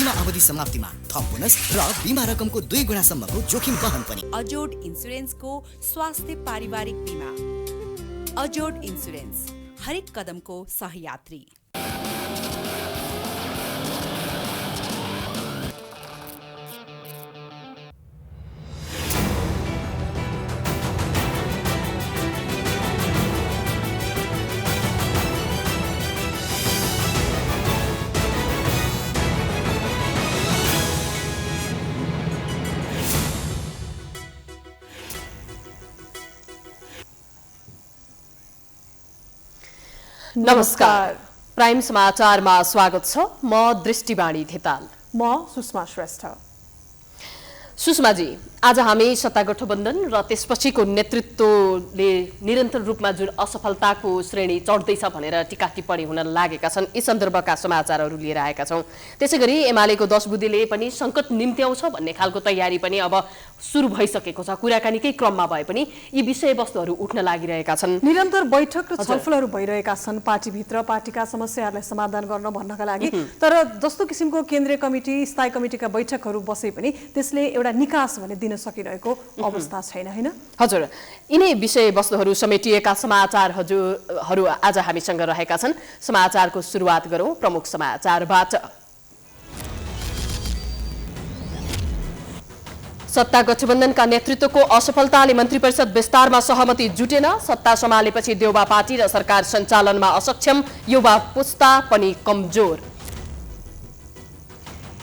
बीमा अवधि समाप्तिमा थप बोनस र बीमा रकमको 2 गुणासम्मको जोखिम वहन पनि। अजोड इन्सुरेन्सको स्वास्थ्य पारिवारिक बीमा। अजोड इन्सुरेन्स, हरेक कदमको सहयात्री। नमस्कार, प्राइम समाचारमा स्वागत छ। म दृष्टिवाणी धिताल। म सुषमा श्रेष्ठ। सुषमाजी, आज हामी सत्ता गठबन्धन र त्यसपछिको नेतृत्वले निरन्तर रूपमा जुन असफलताको श्रेणी चढ्दैछ भनेर टीका टिप्पणी हुन लागेका छन्, यी सन्दर्भका समाचारहरू लिएर आएका छौँ। त्यसैगरी एमालेको 10 बुँदेले पनि संकट निम्त्याउँछ भन्ने खालको तयारी पनि अब सुरु भइसकेको छ। कुराकानीकै क्रममा भए पनि यी विषयवस्तुहरू उठ्न लागिरहेका छन्। निरन्तर बैठक र छलफलहरू भइरहेका छन् पार्टीभित्र, पार्टीका समस्याहरूलाई समाधान गर्न भन्नका लागि। तर जस्तो किसिमको केन्द्रीय कमिटी, स्थायी कमिटीका बैठकहरू बसे पनि त्यसले एउटा निकास भने दिन सकिरहेको अवस्था छैन, हैन? हजुर, यिनै विषयवस्तुहरू समेटिएका समाचारहरू आज हामीसँग रहेका छन्। समाचारको सुरुवात गरौँ प्रमुख समाचारबाट। सत्ता गठबन्धनका नेतृत्वको असफलताले मन्त्री परिषद विस्तारमा सहमति जुटेन। सत्ता सम्हालेपछि देउबा पार्टी र सरकार सञ्चालनमा असक्षम, युवा पुस्ता पनि कमजोर।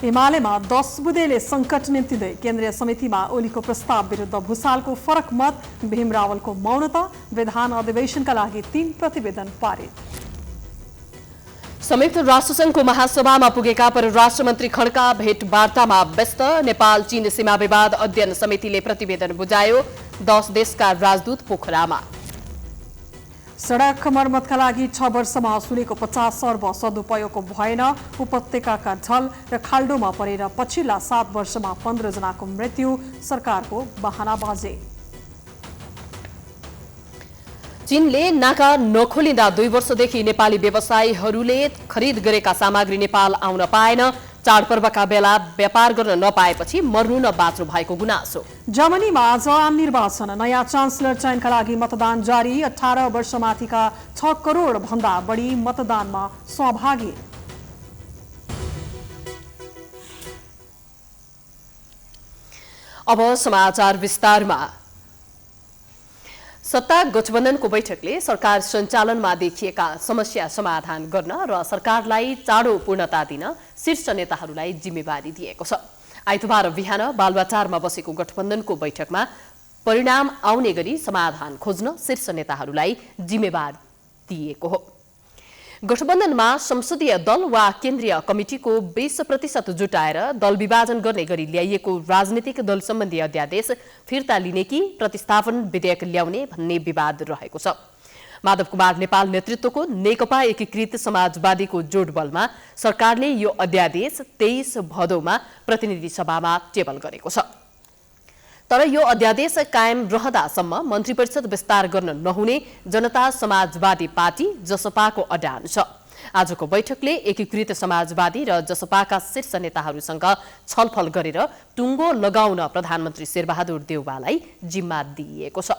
एमालेमा 10 बुँदेले संकट निम्तिँदै केन्द्रीय समितिमा ओलीको प्रस्ताव विरुद्ध भुसालको फरक मत, भीम रावलको मौनता, विधान अधिवेशनका लागि 3 प्रतिवेदन पारित। संयुक्त राष्ट्रसङ्घको महासभामा पुगेका परराष्ट्र मन्त्री खड्का भेटवार्तामा व्यस्त। नेपाल चीन सीमा विवाद अध्ययन समितिले प्रतिवेदन बुझायो। 10 देशका राजदूत पोखरामा। सडक मर्मतका लागि 6 वर्षमा असुलेको 50 अर्ब सदुपयोगको भएन। उपत्यकाका ढल र खाल्डोमा परेर पछिल्ला 7 वर्षमा 15 जनाको मृत्यु, सरकारको बहानाबाजी। चीनले नाका नखोलिँदा 2 वर्षदेखि नेपाली व्यवसायीहरूले खरिद गरेका सामग्री नेपाल आउन पाएन। चाडपर्वका बेला व्यापार गर्न नपाएपछि मर्नु न बाँच्नु भएको गुनासो। जर्मनीमा आज आम निर्वाचन, नयाँ चान्सलर चयनका लागि मतदान जारी। 18 वर्षमाथिका 6 करोड भन्दा बढी मतदानमा सहभागी। अब समाचार विस्तारमा। सत्ता गठबन्धनको बैठकले सरकार सञ्चालनमा देखिएका समस्या समाधान गर्न र सरकारलाई चाँडो पूर्णता दिन शीर्ष नेताहरूलाई जिम्मेवारी दिएको छ। आइतबार बिहान बालुवाटारमा बसेको गठबन्धनको बैठकमा परिणाम आउने गरी समाधान खोज्न शीर्ष नेताहरूलाई जिम्मेवार दिएको हो। गठबन्धनमा संसदीय दल वा केन्द्रीय कमिटीको 20% जुटाएर दल विभाजन गर्ने गरी ल्याइएको राजनीतिक दल सम्बन्धी अध्यादेश फिर्ता लिने कि प्रतिस्थापन विधेयक ल्याउने भन्ने विवाद रहेको छ। माधव कुमार नेपाल नेतृत्वको नेकपा एकीकृत समाजवादीको जोडबलमा सरकारले यो अध्यादेश 23 भदौमा प्रतिनिधि सभामा टेबल गरेको छ। तर यो अध्यादेश कायम रहँदासम्म मन्त्री परिषद विस्तार गर्न नहुने जनता समाजवादी पार्टी जसपाको अडान छ। आजको बैठकले एकीकृत समाजवादी र जसपाका शीर्ष नेताहरूसँग छलफल गरेर टुङ्गो लगाउन प्रधानमन्त्री शेरबहादुर देउवालाई जिम्मा दिएको छ।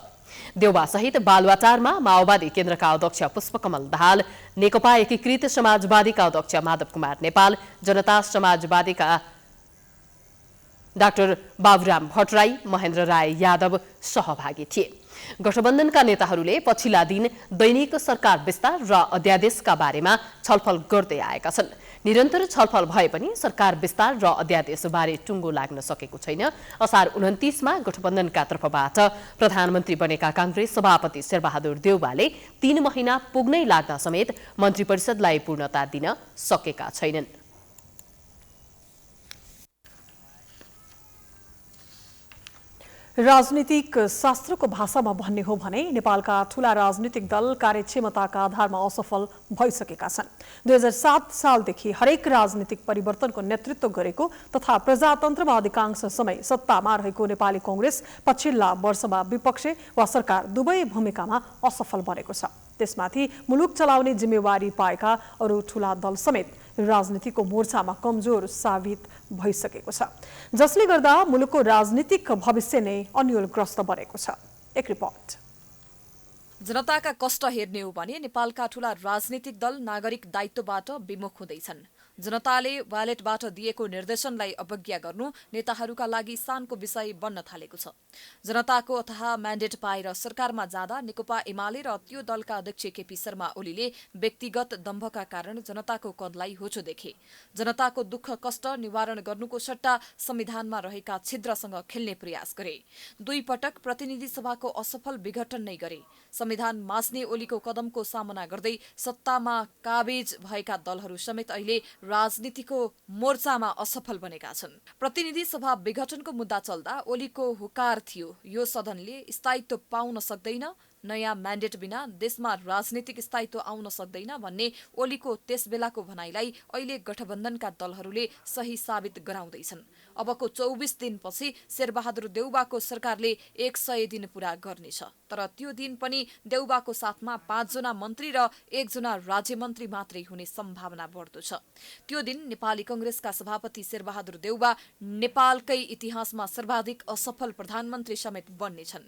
देउवासहित बालुवाटारमा माओवादी केन्द्रका अध्यक्ष पुष्पकमल दाहाल, नेकपा एकीकृत समाजवादीका अध्यक्ष माधव कुमार नेपाल, जनता समाजवादीका डाक्टर बाबुराम भट्टराई, महेन्द्र राय यादव सहभागी थिए। गठबन्धनका नेताहरूले पछिल्ला दिन दैनिक सरकार विस्तार र अध्यादेशका बारेमा छलफल गर्दै आएका छन्। निरन्तर छलफल भए पनि सरकार विस्तार र अध्यादेशबारे टुङ्गो लाग्न सकेको छैन। असार 29मा गठबन्धनका तर्फबाट प्रधानमन्त्री बनेका काङ्ग्रेस सभापति शेरबहादुर देउवाले 3 महिना पुग्नै लाग्दा समेत मन्त्री परिषदलाई पूर्णता दिन सकेका छैनन्। राजनीतिक शास्त्रको भाषामा भन्ने हो भने नेपालका ठूला राजनीतिक दल कार्यक्षमताका आधारमा असफल भइसकेका छन्। 2007 सालदेखि हरेक राजनीतिक परिवर्तनको नेतृत्व गरेको तथा प्रजातन्त्रमा अधिकांश समय सत्तामा रहेको नेपाली कांग्रेस पछिल्ला वर्षमा विपक्ष वा सरकार दुवै भूमिकामा असफल बनेको छ। त्यसमाथि मुलुक चलाउने जिम्मेवारी पाएका अरू ठूला दल समेत राजनीतिको मोर्चामा कमजोर साबित भइसकेको छ, जसले गर्दा मुलुकको राजनीतिक भविष्य नै अन्यलग्रस्त बनेको छ। एक रिपोर्ट। जनताका कष्ट हेर्ने हो भने नेपालका ठूला राजनीतिक दल नागरिक दायित्वबाट विमुख हुँदैछन्। जनताले ब्यालेटबाट दिएको निर्देशनलाई अवज्ञा गर्नु नेताहरूका लागि शानको विषय बन्न थालेको छ। जनताको अथाह म्यान्डेट पाएर सरकारमा जाँदा नेकपा एमाले र त्यो दलका अध्यक्ष केपी शर्मा ओलीले व्यक्तिगत दम्भका कारण जनताको कदलाई होचो देखे। जनताको दुःख कष्ट निवारण गर्नुको सट्टा संविधानमा रहेका छिद्रसँग खेल्ने प्रयास गरे। 2 पटक प्रतिनिधि सभाको असफल विघटन नै गरे। संविधान मास्ने ओलीको कदमको सामना गर्दै सत्तामा काबेज भएका दलहरू समेत अहिले राजनीतिको मोर्चामा असफल बनेका छन्। प्रतिनिधि सभा विघटनको मुद्दा चल्दा ओलीको हुकार थियो, यो सदनले स्थायित्व पाउन सक्दैन, नयाँ म्यान्डेट बिना देशमा राजनीतिक स्थायित्व आउन सक्दैन भन्ने ओलीको त्यसबेलाको भनाइलाई अहिले गठबन्धनका दलहरूले सही साबित गराउँदैछन्। अबको 24 दिनपछि शेरबहादुर देउबाको सरकारले 100 दिन पूरा गर्नेछ। तर त्यो दिन पनि देउबाको साथमा 5 जना मन्त्री र 1 जना राज्यमन्त्री मात्रै हुने सम्भावना बढ्दो छ। त्यो दिन नेपाली कांग्रेसका सभापति शेरबहादुर देउबा नेपालकै इतिहासमा सर्वाधिक असफल प्रधानमन्त्री समेत बन्नेछन्।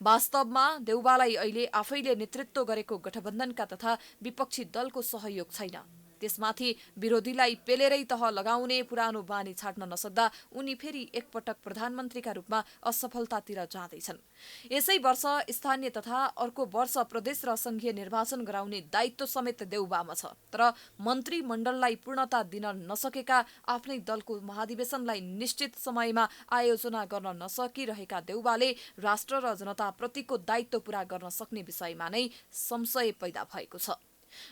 वास्तवमा देउबालाई अहिले आफैले नेतृत्व गरेको गठबन्धनका तथा विपक्षी दलको सहयोग छैन। त्यसमाथि विरोधीलाई पेलेरै तह लगाउने पुरानो बानी छाड्न नसक्दा उनी फेरि एकपटक प्रधानमन्त्रीका रूपमा असफलतातिर जाँदैछन्। यसै वर्ष स्थानीय तथा अर्को वर्ष प्रदेश र संघीय निर्वाचन गराउने दायित्व समेत देउबामा छ। तर मन्त्रीमण्डललाई पूर्णता दिन नसकेका आफ्नै दलको महाधिवेशनलाई निश्चित समयमा आयोजना गर्न नसकिरहेका देउबाले राष्ट्र र जनताप्रतिको दायित्व पूरा गर्न सक्ने विषयमा नै संशय पैदा भएको छ।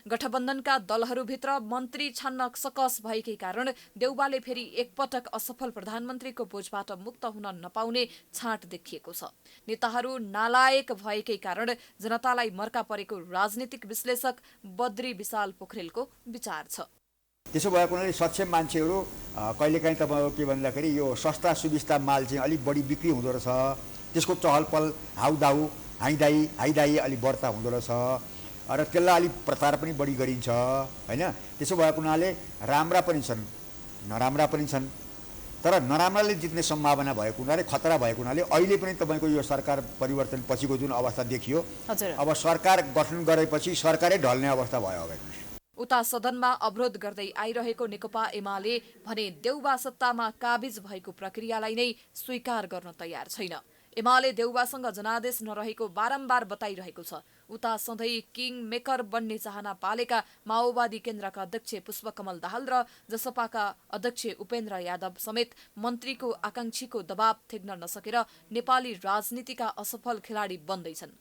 गठबन्धनका दलहरूभित्र मन्त्री छान्न सकस भएकै कारण देउबाले फेरि एकपटक असफल प्रधानमन्त्रीको बोझबाट मुक्त हुन नपाउने छाँट देखिएको छ। नेताहरू नालायक भएकै कारण जनतालाई मर्का परेको राजनीतिक विश्लेषक बद्री विशाल पोखरेलको विचार छ। त्यसो भएको हुनाले सक्षम मान्छेहरू कहिलेकाहीँ तपाईँको के भन्दाखेरि यो सस्ता सुविस्ता माल चाहिँ अलिक बढी बिक्री हुँदो रहेछ, त्यसको चहलपहल हाउदाउ हाइदाई अलिक बढ्ता हुँदो रहेछ र त्यसलाई अलिक प्रचार पनि बढी गरिन्छ हैन। त्यसो भएको हुनाले राम्रा पनि छन् नराम्रा पनि छन्, तर नराम्राले जित्ने सम्भावना भएको हुनाले खतरा भएको हुनाले अहिले पनि तपाईँको यो सरकार परिवर्तन पछिको जुन अवस्था देखियो, अब सरकार गठन गरेपछि सरकारै ढल्ने अवस्था भयो। अब उता सदनमा अवरोध गर्दै आइरहेको नेकपा एमाले भने देउबा सत्तामा काबिज भएको प्रक्रियालाई नै स्वीकार गर्न तयार छैन। एमाले देउबासँग जनादेश नरहेको बारम्बार बताइरहेको छ। उता सधैँ किङ मेकर बन्ने चाहना पालेका माओवादी केन्द्रका अध्यक्ष पुष्पकमल दाहाल र जसपाका अध्यक्ष उपेन्द्र यादव समेत मन्त्रीको आकांक्षीको दबाव थेग्न नसकेर नेपाली राजनीतिका असफल खेलाडी बन्दैछन्।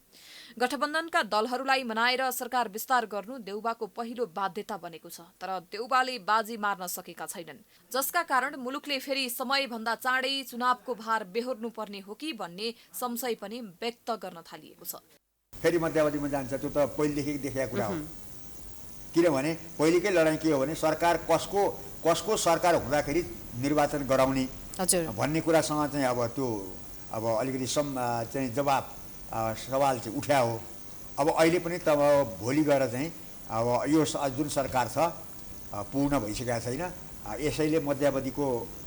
गठबन्धनका दलहरूलाई मनाएर सरकार विस्तार गर्नु देउबाको पहिलो बाध्यता बनेको छ, तर देउबाले बाजी मार्न सकेका छैनन्, जसका कारण मुलुकले फेरि समयभन्दा चाँडै चुनावको भार बेहोर्नु पर्ने हो कि भन्ने संशय पनि व्यक्त गर्न थालिएको छ। फेरि मध्यावधिमा जान्छ, त्यो त पहिलेदेखि देखेका कुरा हो। किनभने पहिलेकै लडाइँ के हो भने सरकार कसको सरकार हुँदाखेरि निर्वाचन गराउने भन्ने कुरासँग चाहिँ अब त्यो अब अलिकति चाहिँ सवाल चाहिँ उठ्या हो। अब अहिले पनि त भोलि गएर चाहिँ अब यो जुन सरकार छ पूर्ण भइसकेका छैन, यसैले मध्यावधिको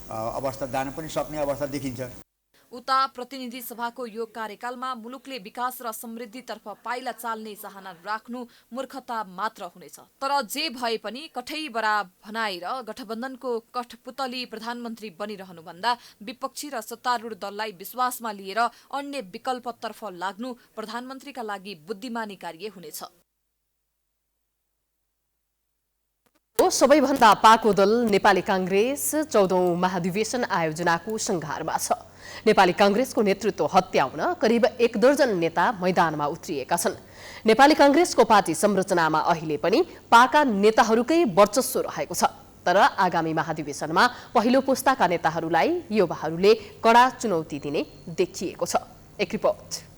अवस्था जान पनि सक्ने अवस्था देखिन्छ। उता प्रतिनिधि सभाको यो कार्यकालमा मुलुकले विकास र समृद्धितर्फ पाइला चाल्ने चाहना राख्नु मूर्खता मात्र हुनेछ। तर जे भए पनि कठैबरा भनाएर गठबन्धनको कठपुतली प्रधानमन्त्री बनिरहनुभन्दा विपक्षी र सत्तारूढ दललाई विश्वासमा लिएर अन्य विकल्पतर्फ लाग्नु प्रधानमन्त्रीका लागि बुद्धिमानी कार्य हुनेछ। सबैभन्दा पाको दल नेपाली कांग्रेस 14औं महाधिवेशन आयोजनाको संघारमा छ। नेपाली कांग्रेसको नेतृत्व हत्याउन करिब 1 दर्जन नेता मैदानमा उत्रिएका छन्। नेपाली कांग्रेसको पार्टी संरचनामा अहिले पनि पाका नेताहरूकै वर्चस्व रहेको छ, तर आगामी महाधिवेशनमा पहिलो पुस्ताका नेताहरूलाई युवाहरूले कडा चुनौती दिने देखिएको छ। एक रिपोर्ट।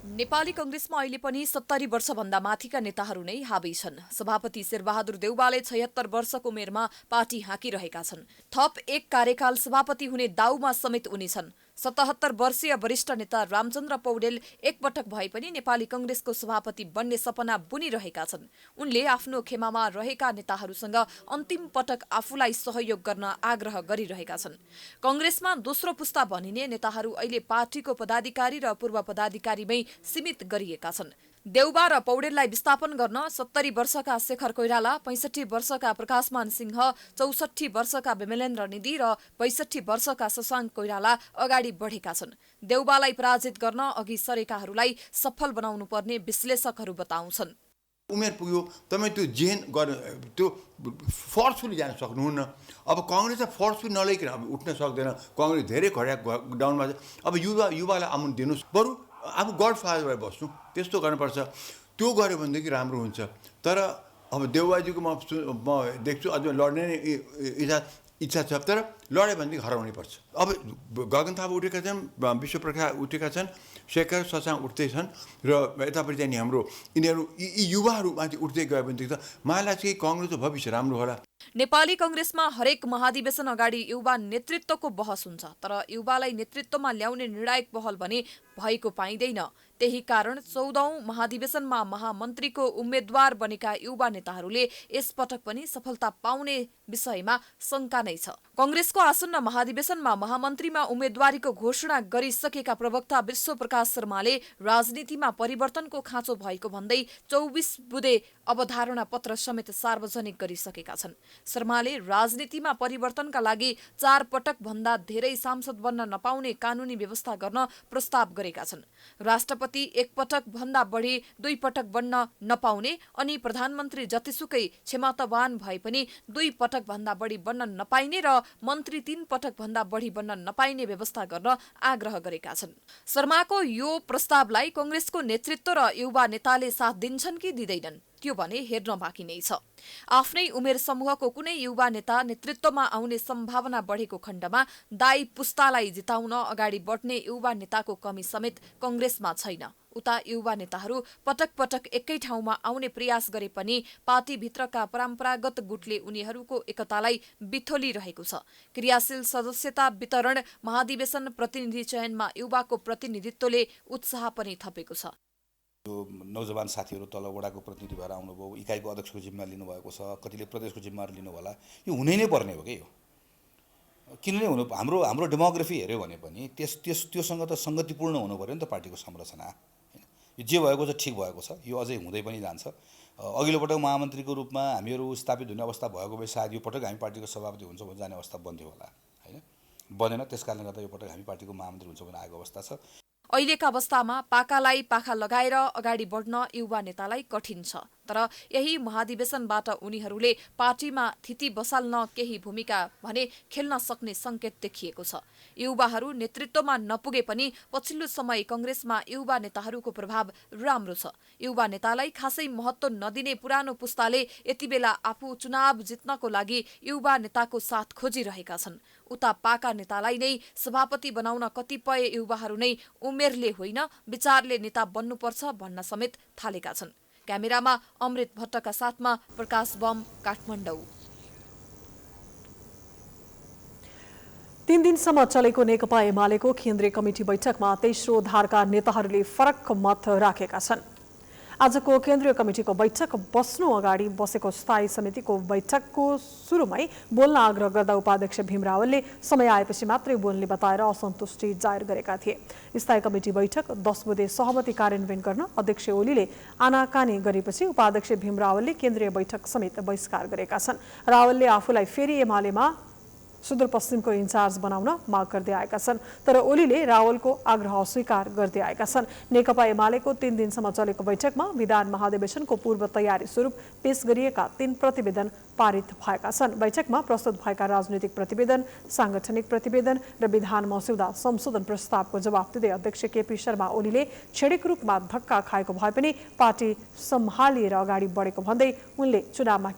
नेपाली कांग्रेसमा अहिले पनि 70 वर्षभन्दा माथिका नेताहरू नै हावी छन्। सभापति शेरबहादुर देउबाले 76 वर्षको उमेरमा पार्टी हाँकिरहेका छन्। थप 1 कार्यकाल सभापति हुने दाउमा समेत उनी छन्। 77 वर्षीय वरिष्ठ नेता रामचन्द्र पौडेल एकपटक भए पनि नेपाली कांग्रेसको सभापति बन्ने सपना बुनिरहेका छन्। उनले आफ्नो खेमामा रहेका नेताहरूसँग अन्तिम पटक आफूलाई सहयोग गर्न आग्रह गरिरहेका छन्। कांग्रेसमा दोस्रो पुस्ता भनिने नेताहरू अहिले पार्टीको पदाधिकारी र पूर्व पदाधिकारीमै सीमित गरिएका छन्। देउबा र पौडेललाई विस्थापन गर्न 70 वर्षका शेखर कोइराला, 65 वर्षका प्रकाशमान सिंह, 64 वर्षका विमलेन्द्र निधि र 65 वर्षका शशाङ्क कोइराला अगाडि बढेका छन्। देउबालाई पराजित गर्न अघि सरेकाहरूलाई सफल बनाउनु पर्ने विश्लेषकहरू बताउँछन्। उमेर पुग्यो, तपाईँ त्यो जेन त्यो फोर्सफुली जान सक्नुहुन्न। अब कांग्रेसलाई फोर्सफुली नलैकन अब उठ्न सक्दैन। कांग्रेस धेरै खड्या डाउनमा छ। अब युवालाई आउनु दिनुहोस्, बरु आफू गड फादर भएर बस्नु, त्यस्तो गर्नुपर्छ। त्यो गऱ्यो भनेदेखि राम्रो हुन्छ। तर अब देउबाजीको म देख्छु अझ लड्ने नै इच्छा छ, तर लड्यो भनेदेखि हराउनै पर्छ। अब गगन थापा उठेका छन्, विश्वप्रकाश उठेका छन्, शेखर शशाङ्क उठ्दैछन् र यतापट्टि चाहिँ हाम्रो यिनीहरू यी युवाहरू माथि उठ्दै गयो भनेदेखि त मलाई लाग्छ कि कांग्रेसको भविष्य राम्रो होला। नेपाली कांग्रेसमा हरेक महाधिवेशन अगाडि युवा नेतृत्वको बहस हुन्छ, तर युवालाई नेतृत्वमा ल्याउने निर्णायक पहल भने भएको पाइँदैन। त्यही कारण 14औं महाधिवेशनमा महामन्त्रीको उम्मेद्वार बनेका युवा नेताहरूले यसपटक पनि सफलता पाउने विषयमा शंका नै छ। कांग्रेसको आसन्न महाधिवेशनमा महामन्त्रीमा उम्मेद्वारीको घोषणा गरिसकेका प्रवक्ता विश्वप्रकाश शर्माले राजनीतिमा परिवर्तनको खाँचो भएको भन्दै 24 बुँदे अवधारणा पत्र समेत सार्वजनिक गरिसकेका छन्। शर्माले राजनीतिमा परिवर्तनका लागि 4 पटक भन्दा धेरै सांसद बन्न नपाउने कानूनी व्यवस्था गर्न प्रस्ताव गरेका छन्। राष्ट्रपति एक पटक भन्दा बढी 2 पटक बन्न नपाउने अनि प्रधानमन्त्री जतिसुकै क्षमतावान भए पनि 2 पटक भन्दा बढी बन्न नपाइने र मन्त्री 3 पटक भन्दा बढी बन्न नपाइने व्यवस्था गर्न आग्रह गरेका छन्। शर्माको यो प्रस्तावलाई कांग्रेसको नेतृत्व र युवा नेताले साथ दिन्छन् कि दिँदैनन् त्यो भने हेर्न बाँकी नै छ। आफ्नै उमेर समूहको कुनै युवा नेता नेतृत्वमा आउने सम्भावना बढेको खण्डमा दाई पुस्तालाई जिताउन अगाडि बढ्ने युवा नेताको कमी समेत कांग्रेसमा छैन। उता युवा नेताहरू पटक पटक एकै ठाउँमा आउने प्रयास गरे पनि पार्टीभित्रका परम्परागत गुटले उनीहरूको एकतालाई बिथोलिरहेको छ। क्रियाशील सदस्यता वितरण, महाधिवेशन प्रतिनिधि चयनमा युवाको प्रतिनिधित्वले उत्साह पनि थपेको छ। यो नौजवान साथीहरू तल वडाको प्रतिनिधि भएर आउनुभयो, इकाइको अध्यक्षको जिम्मा लिनुभएको छ, कतिले प्रदेशको जिम्मा लिनु होला। यो हुनै नै पर्ने हो कि यो किन नै हुनु। हाम्रो डेमोग्राफी हेऱ्यो भने पनि त्योसँग त सङ्गतिपूर्ण हुनु पर्यो नि त पार्टीको संरचना। यो जे भएको छ ठिक भएको छ, यो अझै हुँदै पनि जान्छ। अघिल्लो पटक महामन्त्रीको रूपमा हामीहरू स्थापित हुने अवस्था भएको भए सायद यो पटक हामी पार्टीको सभापति हुन्छ भने जाने अवस्था बन्थ्यो होला, होइन? बनेन। त्यसकारणले गर्दा यो पटक हामी पार्टीको महामन्त्री हुन्छ भने आएको अवस्था छ। अहिलेका अवस्थामा पाकालाई पाखा लगाएर अगाडि बढ्न युवा नेतालाई कठिन छ। तर यही महाधिवेशनबाट उनीहरूले पार्टीमा थिति बसाल्न केही भूमिका भने खेल्न सक्ने संकेत देखिएको छ। युवाहरू नेतृत्वमा नपुगे पनि पछिल्लो समय कांग्रेसमा युवा नेताहरूको प्रभाव राम्रो छ। युवा नेतालाई खासै महत्त्व नदिने पुरानो पुस्ताले यति बेला आफू चुनाव जित्नको लागि युवा नेताको साथ खोजिरहेका छन्। उता पाका नेतालाई नै सभापति बनाउन कतिपय युवाहरू नै उमेरले होइन विचारले नेता बन्नुपर्छ भन्न समेत थालेका छन्। क्यामेरामा अमृत भट्टका साथमा प्रकाश बम, काठमाडौँ। 3 दिनसम्म चलेको नेकपा एमालेको केन्द्रीय कमिटी बैठकमा तेस्रो धारका नेताहरूले फरक मत राखेका छन्। आजको केन्द्रीय कमिटीको बैठक बस्नु अगाडि बसेको स्थायी समितिको बैठकको सुरुमै बोल्न आग्रह गर्दा उपाध्यक्ष भीम रावलले समय आएपछि मात्रै बोल्ने बताएर असन्तुष्टि जाहेर गरेका थिए। स्थायी कमिटी बैठक 10 बुँदे सहमति कार्यान्वयन गर्न अध्यक्ष ओलीले आनाकानी गरेपछि उपाध्यक्ष भीम रावलले केन्द्रीय बैठक समेत बहिष्कार गरेका छन्। रावलले आफूलाई फेरि एमालेमा सुदूरपश्चिमको इन्चार्ज बनाउन माग गर्दै आएका छन्, तर ओलीले रावलको आग्रह अस्वीकार गर्दै आएका छन्। नेकपा एमालेको 3 दिनसम्म चलेको बैठकमा विधान महाधिवेशनको पूर्व तयारी स्वरूप पेश गरिएका 3 प्रतिवेदन पारित भएका छन्। बैठकमा प्रस्तुत भएका राजनीतिक प्रतिवेदन, सांगठनिक प्रतिवेदन र विधान मस्यौदा संशोधन प्रस्तावको जवाफ दिँदै अध्यक्ष केपी शर्मा ओलीले क्षणिक रूपमा धक्का खाएको भए पनि पार्टी सम्हालिएर अगाडि बढेको भन्दै उनले चुनावमा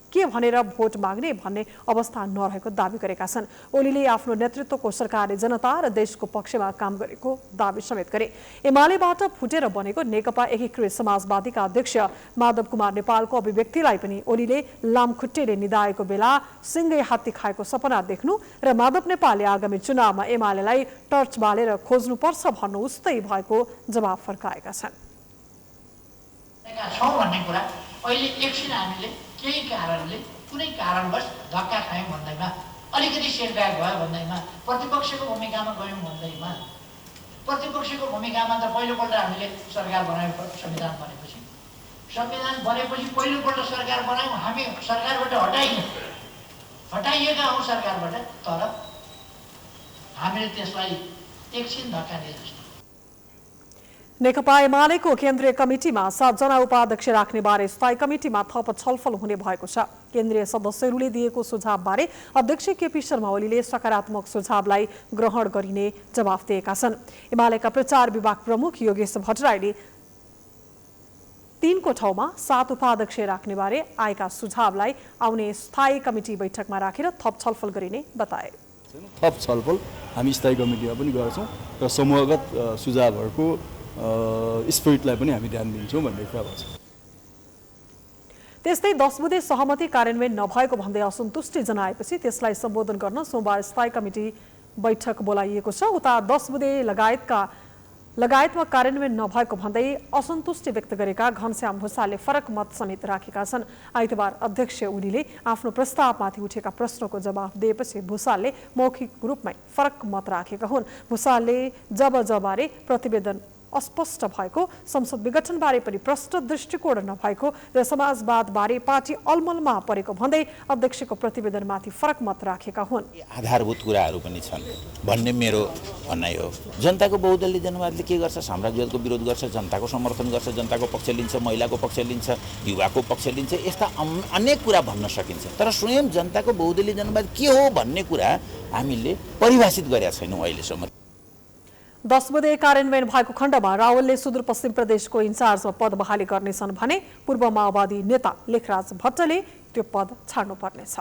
के भनेर भोट माग्ने भन्ने अवस्था नरहेको दावी गरेका छन्। ओलीले आफ्नो नेतृत्वको सरकारले जनता र देशको पक्षमा काम गरेको दावी समेत गरे। एमालेबाट फुटेर बनेको नेकपा एकीकृत समाजवादीका अध्यक्ष माधव कुमार नेपालको अभिव्यक्तिलाई पनि ओलीले लामखुट्टेले निदाएको बेला सिङ्गै हात्ती खाएको सपना देख्नु र माधव नेपालले आगामी चुनावमा एमालेलाई टर्च बालेर खोज्नुपर्छ भन्नु उस्तै भएको जवाफ फर्काएका छन्। भन्ने कुरा अहिले एकछिन हामीले केही कारणले कुनै कारणवश धक्का खायौँ भन्दैमा, अलिकति सेटब्याक भयो भन्दैमा, प्रतिपक्षको भूमिकामा गयौँ भन्दैमा, प्रतिपक्षको भूमिकामा त पहिलोपल्ट हामीले सरकार बनायो। संविधान बनेपछि पहिलोपल्ट सरकार बनायौँ, हामी सरकारबाट हटाइएका हौँ सरकारबाट, तर हामीले त्यसलाई एकछिन धक्का दिए जस्तो। नेकपा एमालेको केन्द्रीय कमिटीमा 7 जना उपाध्यक्ष राख्ने बारे स्थायी कमिटीमा थप छलफल हुने भएको छ। केन्द्रीय सदस्यहरूले दिएको सुझावबारे अध्यक्ष केपी शर्मा ओलीले सकारात्मक सुझावलाई ग्रहण गरिने जवाफ दिएका छन्। एमालेका प्रचार विभाग प्रमुख योगेश भट्टराईले 3 को ठाउँमा 7 उपाध्यक्ष राख्ने बारे आएका सुझावलाई आउने स्थायी कमिटी बैठकमा राखेर थप छलफल गरिने बताए। थप छलफल हामी स्थायी कमिटीमा पनि गर्छौँ र समूहगत सुझावहरूको स्पिरिटलाई पनि हामी ध्यान दिन्छौँ भन्ने कुरा भन्छ। त्यस्तै 10 बुँदे सहमति कार्यान्वयन नभएको भन्दै असन्तुष्टि जनाएपछि त्यसलाई सम्बोधन गर्न सोमबार स्थायी कमिटी बैठक बोलाइएको छ। उता 10 बुँदे लगायतमा कार्यान्वयन नभएको भन्दै असन्तुष्टि व्यक्त गरेका घनश्याम भुसालले फरक मत समेत राखेका छन्। आइतबार अध्यक्ष ओलीले आफ्नो प्रस्तावमाथि उठेका प्रश्नको जवाफ दिएपछि भुसालले मौखिक रूपमै फरक मत राखेका हुन्। भुसालले जबबारे प्रतिवेदन अस्पष्ट भएको, संसद विघटनबारे पनि प्रष्ट दृष्टिकोण नभएको र समाजवादबारे पार्टी अलमलमा परेको भन्दै अध्यक्षको प्रतिवेदनमाथि फरक मत राखेका हुन्। आधारभूत कुराहरू पनि छन् भन्ने मेरो भनाइ हो। जनताको बहुदलीय जनवादले के गर्छ? साम्राज्यवादको विरोध गर्छ, जनताको समर्थन गर्छ, जनताको पक्ष लिन्छ, महिलाको पक्ष लिन्छ, युवाको पक्ष लिन्छ, यस्ता अनेक कुरा भन्न सकिन्छ। तर स्वयं जनताको बहुदलीय जनवाद के हो भन्ने कुरा हामीले परिभाषित गरेका छैनौँ अहिलेसम्म। 10 बुँदे कार्यान्वयन भएको खण्डमा रावलले सुदूरपश्चिम प्रदेशको इन्चार्जमा पद बहाली गर्नेछन् भने पूर्व माओवादी नेता लेखराज भट्टले त्यो पद छाड्नुपर्नेछ।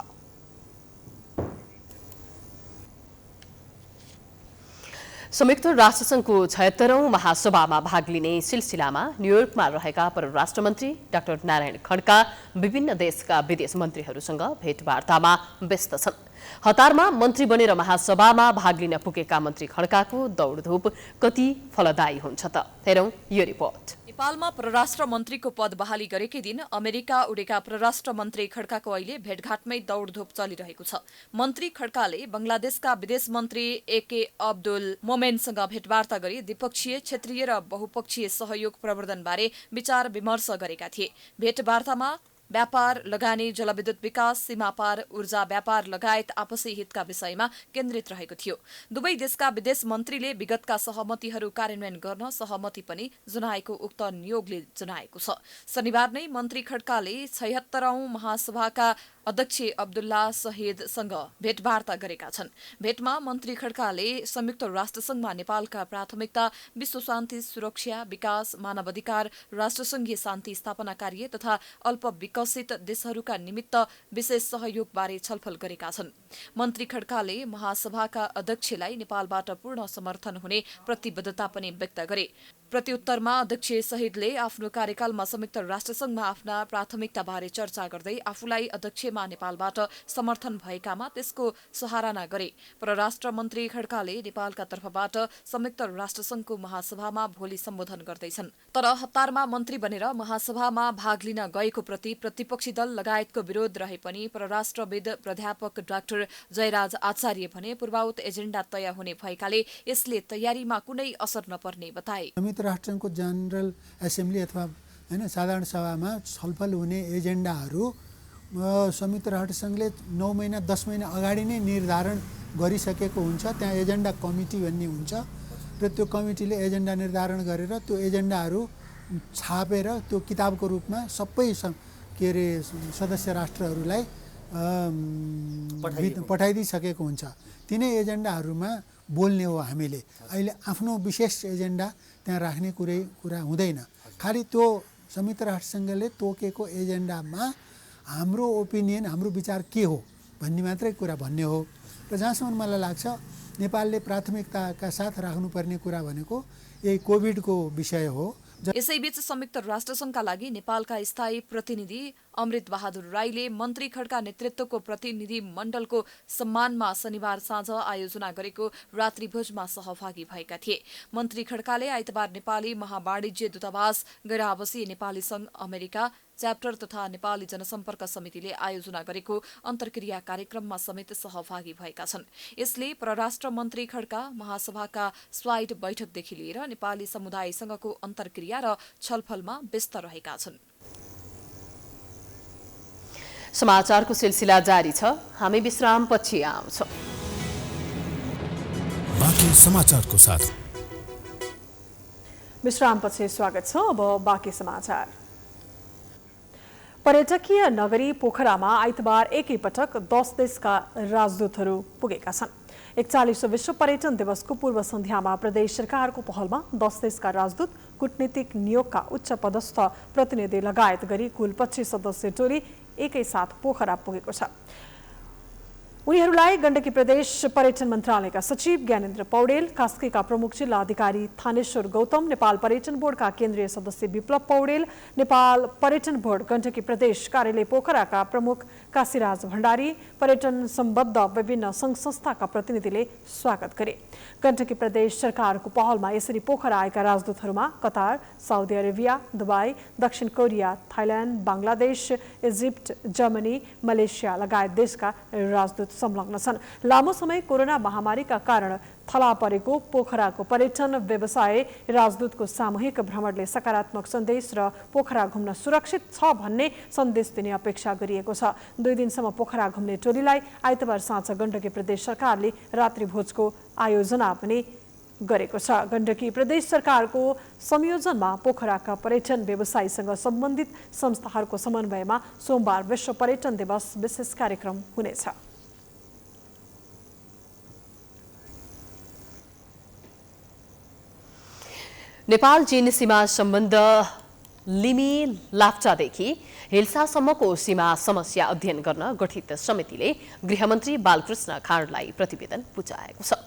संयुक्त राष्ट्रसङ्घको 76औं महासभामा भाग लिने सिलसिलामा न्युयोर्कमा रहेका परराष्ट्र मन्त्री डाक्टर नारायण खड्का विभिन्न देशका विदेश मन्त्रीहरूसँग भेटवार्तामा व्यस्त छन्। हतारमा मन्त्री बनेर महासभामा भाग लिन पुगेका मन्त्री खड्काको दौडधुप कति फलदायी हुन्छ त? हेरौं यो रिपोर्ट। नेपालमा परराष्ट्र मन्त्रीको पद बहाली गरेकै दिन अमेरिका उडेका परराष्ट्र मन्त्री खड्काको अहिले भेटघाटमै दौडधुप चलिरहेको छ। मन्त्री खड्काले बंगलादेशका विदेश मन्त्री एके अब्दुल मोमेनसँग भेटवार्ता गरी द्विपक्षीय, क्षेत्रीय र बहुपक्षीय सहयोग प्रवर्धनबारे विचार विमर्श गरेका थिए। भेटवार्तामा व्यापार, लगानी, जलविद्युत विकास, सीमापार ऊर्जा व्यापार लगायत आपसी हितका विषयमा केन्द्रित रहेको थियो। दुवै देशका विदेश मन्त्रीले विगतका सहमतिहरू कार्यान्वयन गर्न सहमति पनि जनाएको उक्त नियोगले जनाएको छ। शनिबार नै मन्त्री खड्काले 76औं महासभाका अध्यक्ष अब्दुल्ला शहीदसँग भेटवार्ता गरेका छन्। भेटमा मन्त्री खड्काले संयुक्त राष्ट्रसङ्घमा नेपालका प्राथमिकता, विश्व शान्ति, सुरक्षा, विकास, मानवाधिकार, राष्ट्रसङ्घीय शान्ति स्थापना कार्य तथा अल्प विकसित देशहरूका निमित्त विशेष सहयोगबारे छलफल गरेका छन्। मन्त्री खड्काले महासभाका अध्यक्षलाई नेपालबाट पूर्ण समर्थन हुने प्रतिबद्धता पनि व्यक्त गरे। प्रत्युत्तरमा अध्यक्ष शहीदले आफ्नो कार्यकालमा संयुक्त राष्ट्रसङ्घमा आफ्ना प्राथमिकताबारे चर्चा गर्दै आफूलाई अध्यक्षमा नेपालबाट समर्थन भएकामा त्यसको सराहना गरे। परराष्ट्र मन्त्री खड्काले नेपालका तर्फबाट संयुक्त राष्ट्रसङ्घको महासभामा भोलि सम्बोधन गर्दैछन्। तर हतारमा मन्त्री बनेर महासभामा भाग लिन गएको प्रति प्रतिपक्षी दल लगायतको विरोध रहे पनि परराष्ट्रविद प्राध्यापक डाक्टर जयराज आचार्य भने पूर्वावत एजेन्डा तय हुने भएकाले यसले तयारीमा कुनै असर नपर्ने बताए। संयुक्त राष्ट्रसङ्घको जनरल एसेम्ब्ली अथवा साधारण सभामा छलफल हुने एजेन्डाहरू संयुक्त राष्ट्रसङ्घले 9 महिना 10 महिना अगाडि नै निर्धारण गरिसकेको हुन्छ। त्यहाँ एजेन्डा कमिटी भन्ने हुन्छ र त्यो कमिटीले एजेन्डा निर्धारण गरेर त्यो एजेन्डाहरू छापेर त्यो किताबको रूपमा सबै सदस्य राष्ट्रहरूलाई पठाइदिइसकेको हुन्छ। तिनै एजेन्डाहरूमा बोल्ने हो। हामीले अहिले आफ्नो विशेष एजेन्डा त्यहाँ राख्ने कुरा हुँदैन। खालि त्यो संयुक्त राष्ट्रसङ्घले तोकेको एजेन्डामा हाम्रो ओपिनियन हाम्रो विचार के हो भन्ने मात्रै कुरा भन्ने हो र जहाँसम्म मलाई लाग्छ नेपालले प्राथमिकताका साथ राख्नुपर्ने कुरा भनेको यही कोभिडको विषय हो। यसैबीच संयुक्त राष्ट्रसङ्घका लागि नेपालका स्थायी प्रतिनिधि अमृत बहादुर राईले मन्त्री खड्का नेतृत्वको प्रतिनिधि मण्डलको सम्मानमा शनिबार साँझ आयोजना गरेको रात्रिभोजमा सहभागी भएका थिए। मन्त्री खड्काले आइतबार नेपाली महावाणिज्य दूतावास, गैर आवासीय नेपाली सङ्घ अमेरिका च्याप्टर तथा नेपाली जनसम्पर्क समितिले आयोजना गरेको अन्तर्क्रिया कार्यक्रममा समेत सहभागी भएका छन्। यसले परराष्ट्र मन्त्री खड्का महासभाका स्वाइड बैठकदेखि लिएर नेपाली समुदायसँगको अन्तर्क्रिया र छलफलमा व्यस्त रहेका छन्। समाचारको सिलसिला जारी छ, हामी विश्रामपछि आउँछौं। बाँकी समाचारको साथ विश्रामपछि स्वागत छ। अब बाँकी समाचार। पर्यटकीय नगरी पोखरामा आइतबार एकैपटक 10 देशका राजदूतहरू पुगेका छन्। 41औं विश्व पर्यटन दिवसको पूर्व सन्ध्यामा प्रदेश सरकारको पहलमा 10 देशका राजदूत, कूटनीतिक नियोगका उच्च पदस्थ प्रतिनिधि लगायत गरी कुल 25 सदस्यीय टोली एकैसाथ पोखरा पुगेको छ। उनीहरूलाई गण्डकी प्रदेश पर्यटन मन्त्रालयका सचिव ज्ञानेन्द्र पौडेल, कास्कीका प्रमुख जिल्ला अधिकारी थानेश्वर गौतम, नेपाल पर्यटन बोर्डका केन्द्रीय सदस्य विप्लव पौडेल, नेपाल पर्यटन बोर्ड गण्डकी प्रदेश कार्यालय पोखराका प्रमुख काशीराज भण्डारी, पर्यटन सम्बद्ध विभिन्न सङ्घ संस्थाका प्रतिनिधिले स्वागत गरे। गण्डकी प्रदेश सरकारको पहलमा यसरी पोखरा आएका राजदूतहरूमा कतार, साउदी अरेबिया, दुबई, दक्षिण Korea, Thailand, Bangladesh, Egypt, Germany, Malaysia लगायत देशका राजदूत संलग्न छन्। लामो समय कोरोना महामारीका कारण थला परेको पोखराको पर्यटन व्यवसाय राजदूतको सामूहिक भ्रमणले सकारात्मक सन्देश र पोखरा घुम्न सुरक्षित छ भन्ने सन्देश दिने अपेक्षा गरिएको छ। 2 दिनसम्म पोखरा घुम्ने टोलीलाई आइतबार साँझ गण्डकी प्रदेश सरकारले रात्रिभोजको आयोजना पनि गरेको छ। गण्डकी प्रदेश सरकारको संयोजनमा पोखराका पर्यटन व्यवसायसँग सम्बन्धित संस्थाहरूको समन्वयमा सोमबार विश्व पर्यटन दिवस विशेष कार्यक्रम हुनेछ। नेपाल चीन सीमा सम्बन्ध लिमी लाप्चादेखि हिल्सासम्मको सीमा समस्या अध्ययन गर्न गठित समितिले गृहमन्त्री बालकृष्ण खाँडलाई प्रतिवेदन बुझाएको छ।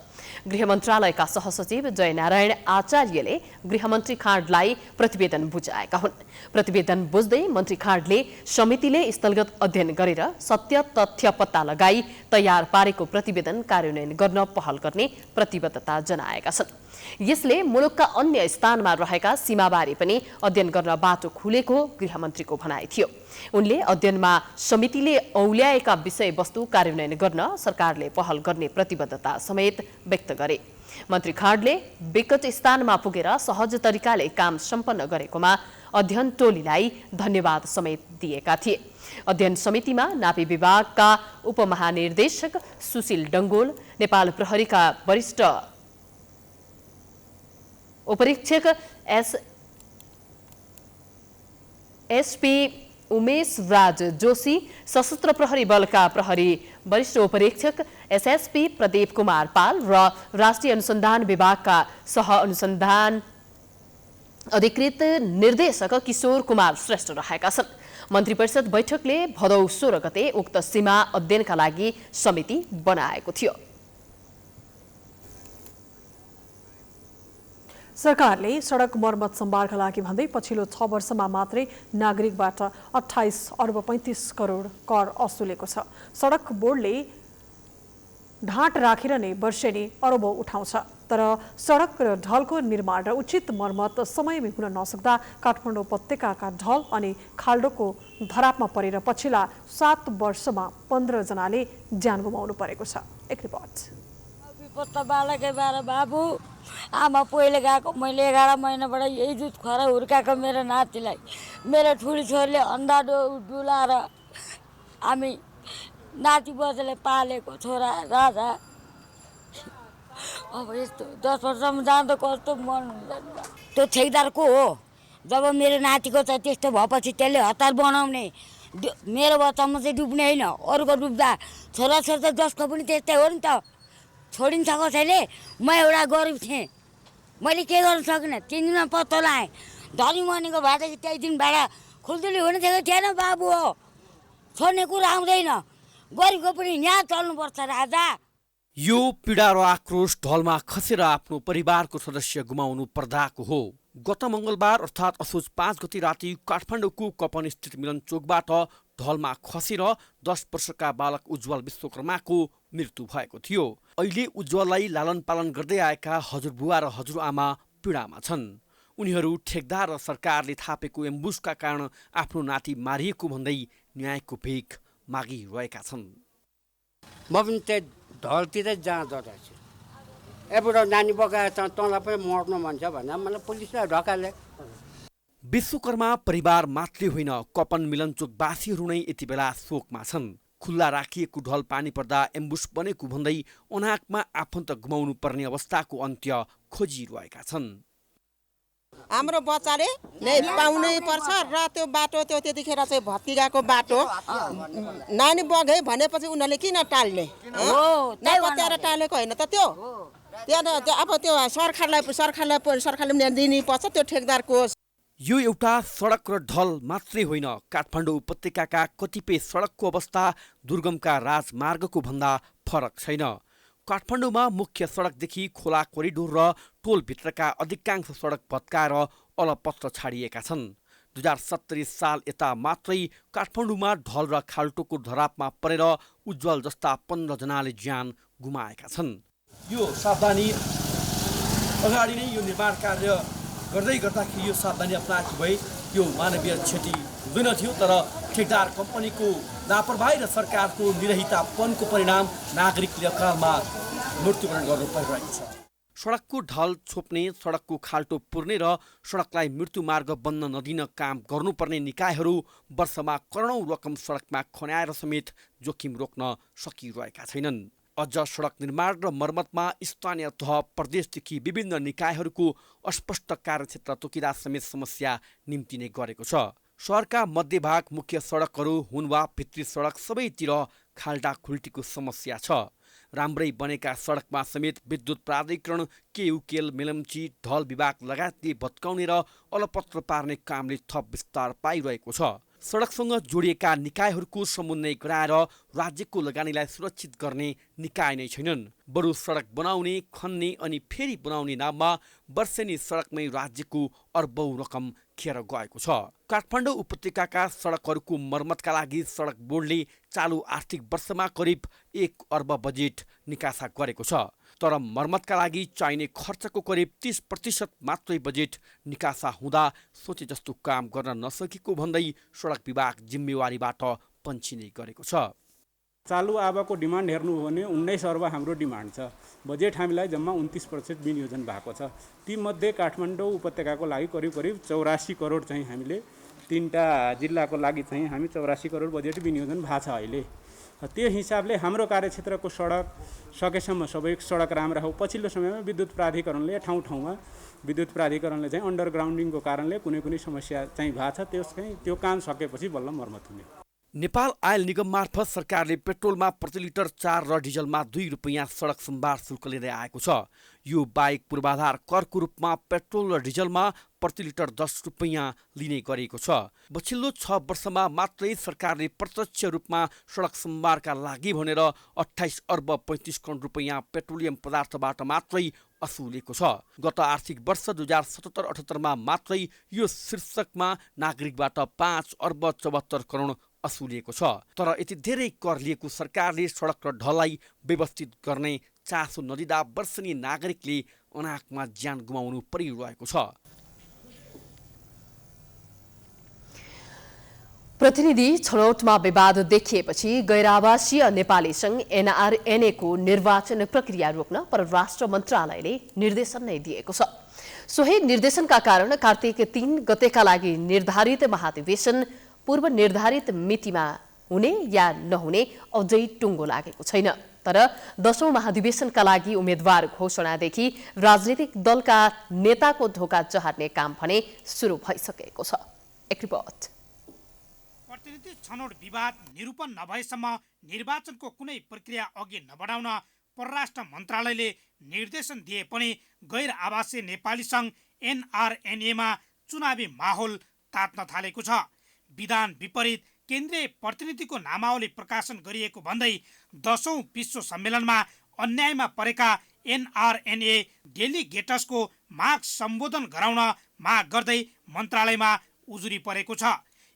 गृह मन्त्रालयका सहसचिव जयनारायण आचार्यले गृहमन्त्री खाँडलाई प्रतिवेदन बुझाएका हुन्। प्रतिवेदन बुझ्दै मन्त्री खाँडले समितिले स्थलगत अध्ययन गरेर सत्य तथ्य पत्ता लगाई तयार पारेको प्रतिवेदन कार्यान्वयन गर्न पहल गर्ने प्रतिबद्धता जनाएका छन्। यसले मुलुकका अन्य स्थानमा रहेका सीमाबारे पनि अध्ययन गर्न बाटो खुलेको गृहमन्त्रीको भनाइ थियो। उनले अध्ययनमा समितिले औल्याएका विषयवस्तु कार्यान्वयन गर्न सरकारले पहल गर्ने प्रतिबद्धता समेत व्यक्त गरे। मन्त्री खाँडले विकट स्थानमा पुगेर सहज तरिकाले काम सम्पन्न गरेकोमा अध्ययन टोलीलाई धन्यवाद समेत दिएका थिए। अध्ययन समितिमा नापी विभागका उपमहानिर्देशक सुशील डङ्गोल, नेपाल प्रहरीका वरिष्ठ उपरीक्षक एसपी उमेश राज जोशी, सशस्त्र प्रहरी बलका प्रहरी वरिष्ठ उपरीक्षक एसएसपी प्रदीप कुमार पाल र राष्ट्रिय अनुसन्धान विभागका सह अनुसन्धान अधिकृत निर्देशक किशोर कुमार श्रेष्ठ रहेका छन्। मन्त्री परिषद बैठकले भदौ 16 गते उक्त सीमा अध्ययनका लागि समिति बनाएको थियो। सरकारले सडक मर्मत सम्भारका लागि भन्दै पछिल्लो 6 वर्षमा मात्रै नागरिकबाट 28 अर्ब 35 करोड कर असुलेको छ। सडक बोर्डले ढाँट राखेर नै वर्षेनी अरबौं उठाउँछ, तर सडक र ढलको निर्माण र उचित मर्मत समयमै हुन नसक्दा काठमाडौँ उपत्यकाका ढल अनि खाल्डोको धरापमा परेर पछिल्ला 7 वर्षमा 15 जनाले ज्यान गुमाउनु परेको छ। एक रिपोर्ट। बाबु आमा पहिले गएको, मैले 11 महिनाबाट यही दुध खुवाएर हुर्काएको मेरो नातिलाई मेरो ठुली छोरीले अन्डा डुलाएर हामी नाति बजेले पालेको छोरा राजा। अब यस्तो 10 वर्षमा जाँदा कस्तो मन हुन्छ। त्यो ठेकदार को हो? जब मेरो नातिको त त्यस्तो भएपछि त्यसले हतार बनाउने, मेरो बच्चामा चाहिँ डुब्ने होइन, अरूको डुब्दा छोराछोरी त जसको पनि त्यस्तै हो नि त। छोडिन्छ कसैले। म एउटा गरिब थिएँ, मैले के गर्न सकिनँ। 3 दिनमा पत्तो लगाएँ। धनी मनीको भाडा त्यही दिन भाडा खुल्दुली हुने थिएको थिएन बाबु हो। छोड्ने कुरा आउँदैन। गरिबको पनि न्याय चल्नुपर्छ राजा। यो पीडा र आक्रोश ढलमा खसेर आफ्नो परिवारको सदस्य गुमाउनु पर्दाको हो। गत मङ्गलबार अर्थात् असोज 5 गते राति काठमाडौँको कपन स्थित मिलनचोकबाट ढलमा खसेर 10 वर्षका बालक उज्जवल विश्वकर्माको मृत्यु भएको थियो। अहिले उज्जवललाई लालन पालन गर्दै आएका हजुरबुवा र हजुरआमा पीडामा छन्। उनीहरू ठेकदार र सरकारले थापेको एम्बुसका कारण आफ्नो नाति मारिएको भन्दै न्यायको भिख मागिरहेका छन्। म पनि त्यही ढलतिर जाँदो रहेछ। एबाट नानी बगाएर तँलाई पनि मर्नु मन छ भन्दा मलाई पुलिसले ढकाले। विश्वकर्मा परिवार मात्रै होइन, कपन मिलनचोकवासीहरू नै यति बेला शोकमा छन्। खुल्ला राखिएको ढल पानी पर्दा एम्बुस बनेको भन्दै अनाहकमा आफन्त गुमाउनु पर्ने अवस्थाको अन्त्य खोजिरहेका छन्। हाम्रो बच्चाले नै पाउनै पर्छ र त्यो बाटो त्यो त्यतिखेर चाहिँ भत्किगाको बाटो नानी बगे भनेपछि उनीहरूले किन टाल्ने? नपत्याएर टालेको होइन त त्यो। त्यहाँ अब त्यो सरकारले दिनै पर्छ त्यो ठेकदारको। यो एउटा सडक र ढल मात्रै होइन, काठमाडौँ उपत्यकाका कतिपय सडकको अवस्था दुर्गमका राजमार्गको भन्दा फरक छैन। काठमाडौँमा मुख्य सडकदेखि खोला कोरिडोर र टोलभित्रका अधिकांश सडक भत्काएर अलपत्र छाडिएका छन्। 2070 साल यता मात्रै काठमाडौँमा ढल र खाल्टोको धरापमा परेर उज्जवल जस्ता 15 जनाले ज्यान गुमाएका छन्। यो सावधानी अगाडि नै यो निर्माण कार्य गर्दै गर्दाखेरि यो सावधानी अपनाएको भए यो मानवीय क्षति हुँदैन थियो, तर ठेकदार कम्पनीको लापरवाही र सरकारको निरहितापनको परिणाम नागरिकले अकालमा मृत्युवरण गर्नु परिरहेको छ। सडकको ढल छोप्ने, सडकको खाल्टो पुर्ने र सडकलाई मृत्युमार्ग बन्न नदिन काम गर्नुपर्ने निकायहरू वर्षमा करोडौँ रकम सडकमा खन्याएर समेत जोखिम रोक्न सकिरहेका छैनन्। अझ सडक निर्माण र मर्मतमा स्थानीय तह, प्रदेशदेखि विभिन्न निकायहरूको अस्पष्ट कार्यक्षेत्र तोकिँदा समेत समस्या निम्तिने गरेको छ। शहरका मध्यभाग मुख्य सडकहरू हुन् वा भित्री सडक सबैतिर खाल्टा खुल्टीको समस्या छ। राम्रै बनेका सडकमा समेत विद्युत प्राधिकरण, केयुकेल, मेलम्ची, ढल विभाग लगायतले भत्काउने र अलपत्र पार्ने कामले थप विस्तार पाइरहेको छ। सडकसँग जोडिएका निकायहरूको समन्वय गराएर राज्यको लगानीलाई सुरक्षित गर्ने निकाय नै छैनन्। बरु सडक बनाउने, खन्ने अनि फेरि बनाउने नाममा वर्षेनी सडकमै राज्यको अर्बौं रकम खेर गएको छ। काठमाडौँ उपत्यकाका सडकहरूको मर्मतका लागि सडक बोर्डले चालु आर्थिक वर्षमा करिब 1 अर्ब बजेट निकासा गरेको छ, तर मर्मतका लागि चाहिने खर्चको करिब 30% मात्रै बजेट निकासा हुँदा सोचे जस्तो काम गर्न नसकेको भन्दै सडक विभाग जिम्मेवारीबाट पन्छिने गरेको छ। चालु आवाको डिमान्ड हेर्नु हो भने 19 अर्ब हाम्रो डिमान्ड छ। बजेट हामीलाई जम्मा 29% विनियोजन भएको छ। तीमध्ये काठमाडौँ उपत्यकाको लागि करिब 84 करोड चाहिँ हामीले 3टा जिल्लाको लागि चाहिँ हामी 84 करोड बजेट विनियोजन भएको छ अहिले। त्यो हिसाबले हाम्रो कार्यक्षेत्रको सडक सकेसम्म सबै सडक राम्रा हो। पछिल्लो समयमा विद्युत प्राधिकरणले ठाउँ ठाउँमा विद्युत प्राधिकरणले चाहिँ अन्डरग्राउन्डिङको कारणले कुनै समस्या चाहिँ भएको छ। त्यो काम सकेपछि बल्ल मर्मत हुने। नेपाल आयल निगम मार्फत सरकारले पेट्रोलमा प्रति लिटर 4 र डिजलमा 2 रुपैयाँ सडक सम्भार शुल्क लिँदै आएको छ। यो बाहेक पूर्वाधार करको रूपमा पेट्रोल र डिजलमा प्रति लिटर 10 रुपैयाँ लिने गरेको छ। पछिल्लो 6 वर्षमा मात्रै सरकारले प्रत्यक्ष रूपमा सडक सम्भारका लागि भनेर 28 अर्ब 35 करोड रुपैयाँ पेट्रोलियम पदार्थबाट मात्रै असुलेको छ। गत आर्थिक वर्ष 2077-78 मा मात्रै यो शीर्षकमा नागरिकबाट 5 अर्ब 74 करोड असुलिएको छ। तर यति धेरै कर लिएको सरकारले सडक र ढललाई व्यवस्थित गर्ने चासो नदिँदा वर्षेनी नागरिकले अनाहकमा ज्यान गुमाउनु परिरहेको छ। प्रतिनिधि छनौटमा विवाद देखिएपछि गैर-आवासीय नेपाली सङ्घ NRNA को निर्वाचन प्रक्रिया रोक्न परराष्ट्र मन्त्रालयले निर्देशन नै दिएको छ। सोही निर्देशनका कारण कार्तिक 3 गतेका लागि निर्धारित महाधिवेशन पूर्व निर्धारित मितिमा हुने या नहुने अझै टुङ्गो लागेको छैन। तर 10औं महाधिवेशनका लागि उम्मेद्वार घोषणादेखि राजनीतिक दलका नेताको धोका चहार्ने काम भने सुरु भइसकेको छ। एक रिपोर्ट। प्रतिनिधि छनौट विवाद निरूपण नभएसम्म निर्वाचनको कुनै प्रक्रिया अघि नबढाउन परराष्ट्र मन्त्रालयले निर्देशन दिए पनि गैर आवासीय नेपाली सङ्घ NRNA मा चुनावी माहौल तात्न थालेको छ। विधान विपरीत केन्द्रीय प्रतिनिधिको नामावली प्रकाशन गरिएको भन्दै 10औं विश्व सम्मेलनमा अन्यायमा परेका NRNA डेलिगेटर्सको माग सम्बोधन गराउन माग गर्दै मन्त्रालयमा उजुरी परेको छ।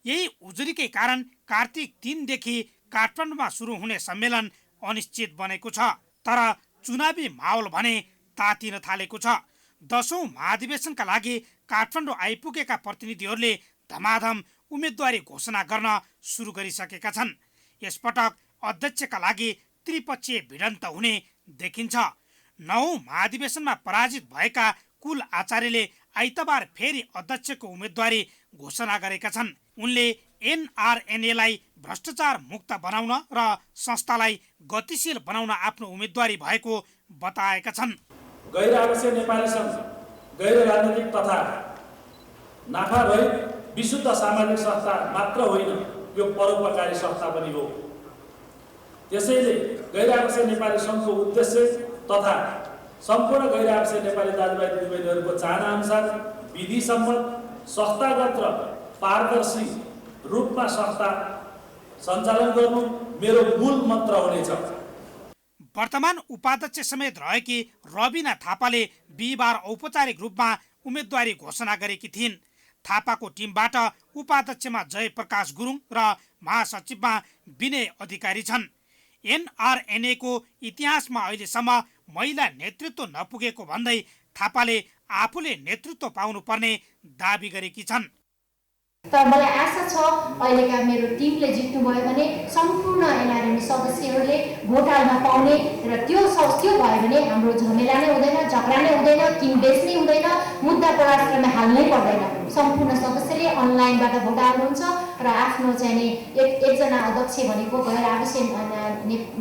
यही उजुरीकै कारण कार्तिक 3 देखि काठमाडौँमा सुरु हुने सम्मेलन अनिश्चित बनेको छ। तर चुनावी माहौल भने तातिन थालेको छ। 10औं महाधिवेशनका लागि काठमाडौँ आइपुगेका प्रतिनिधिहरूले धमाधम उम्मेदवारी घोषणा गर्न सुरु गरिसकेका छन्। यसपटक अध्यक्षका लागि त्रिपक्षीय भिडन्त हुने देखिन्छ। 9औं महाधिवेशनमा पराजित भएका कुल आचार्यले आइतबार फेरि अध्यक्षको उम्मेदवारी घोषणा गरेका छन्। उनले NRNA-लाई भ्रष्टाचार मुक्त बनाउन र संस्थालाई गतिशील बनाउन आफ्नो उम्मेदवारी भएको बताएका छन्। गैर आवश्यक नेपाली सङ्घ गैर राजनीतिक तथा नाफा रहित विशुद्ध सामाजिक संस्था मात्र होइन, यो परोपकारी संस्था पनि हो। त्यसैले गैर आवश्यक नेपाली सङ्घको उद्देश्य तथा सम्पूर्ण गैर आवश्यक नेपाली दाजुभाइ दिदीबहिनीहरूको चाहना अनुसार विधि सम्मत, संस्थागत र पारदर्शी रूपमा संस्था सञ्चालन गर्नु मेरो मूल मन्त्र हुनेछ। वर्तमान उपाध्यक्ष समेत रहेकी रबिना थापाले बिहिबार औपचारिक रूपमा उम्मेदवारी घोषणा गरेकी थिइन्। थापाको टिमबाट उपाध्यक्षमा जयप्रकाश गुरुङ र महासचिवमा विनय अधिकारी छन्। NRNA-को इतिहासमा अहिलेसम्म महिला नेतृत्व नपुगेको भन्दै थापाले आफूले नेतृत्व पाउनुपर्ने दाबी गरेकी छन्। तर मलाई आशा छ अहिलेका मेरो टिमले जित्नुभयो भने सम्पूर्ण NRNA सदस्यहरूले भोट हाल्न पाउने र त्यो भयो भने हाम्रो झमेला नै हुँदैन, झगडा नै हुँदैन, किन बेच नै हुँदैन, मुद्दा परास्त्रमा हाल्नै पर्दैन। सम्पूर्ण सदस्यले अनलाइनबाट भोट हाल्नुहुन्छ र आफ्नो चाहिँ एकजना अध्यक्ष भनेको गैर आवश्यक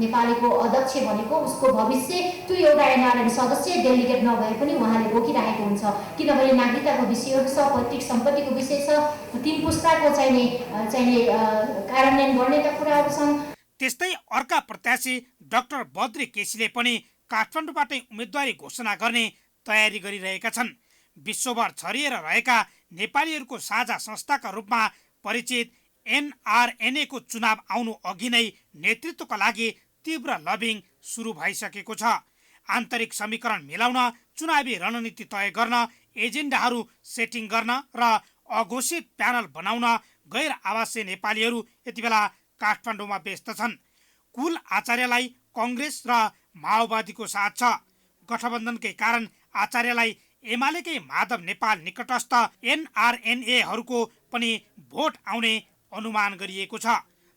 नेपालीको अध्यक्ष भनेको उसको भविष्य त्यो एउटा NRNA सदस्य डेलिगेट नभए पनि उहाँले बोकिरहेको हुन्छ। किनभने नागरिकताको विषयहरू छ, पैतृक सम्पत्तिको विषय छ, पुस्ताको चाहिने कार्यान्वयन गर्ने त कुराहरू छन्। त्यस्तै अर्का प्रत्याशी डाक्टर बद्री केसीले पनि काठमाडौँबाटै उम्मेदवारी घोषणा गर्ने तयारी गरिरहेका छन्। विश्वभर छरिएर रहेका नेपालीहरूको साझा संस्थाका रूपमा परिचित NRNA-को चुनाव आउनु अघि नै नेतृत्वका लागि तीव्र लबिङ सुरु भइसकेको छ। आन्तरिक समीकरण मिलाउन, चुनावी रणनीति तय गर्न, एजेन्डाहरू सेटिङ गर्न र अघोषित प्यानल बनाउन गैर आवासीय नेपालीहरू यति बेला काठमाडौँमा व्यस्त छन्। कुल आचार्यलाई कङ्ग्रेस र माओवादीको साथ छ। गठबन्धनकै कारण आचार्यलाई एमालेकै माधव नेपाल निकटस्थ NRNA-हरूको पनि भोट आउने अनुमान गरिएको छ।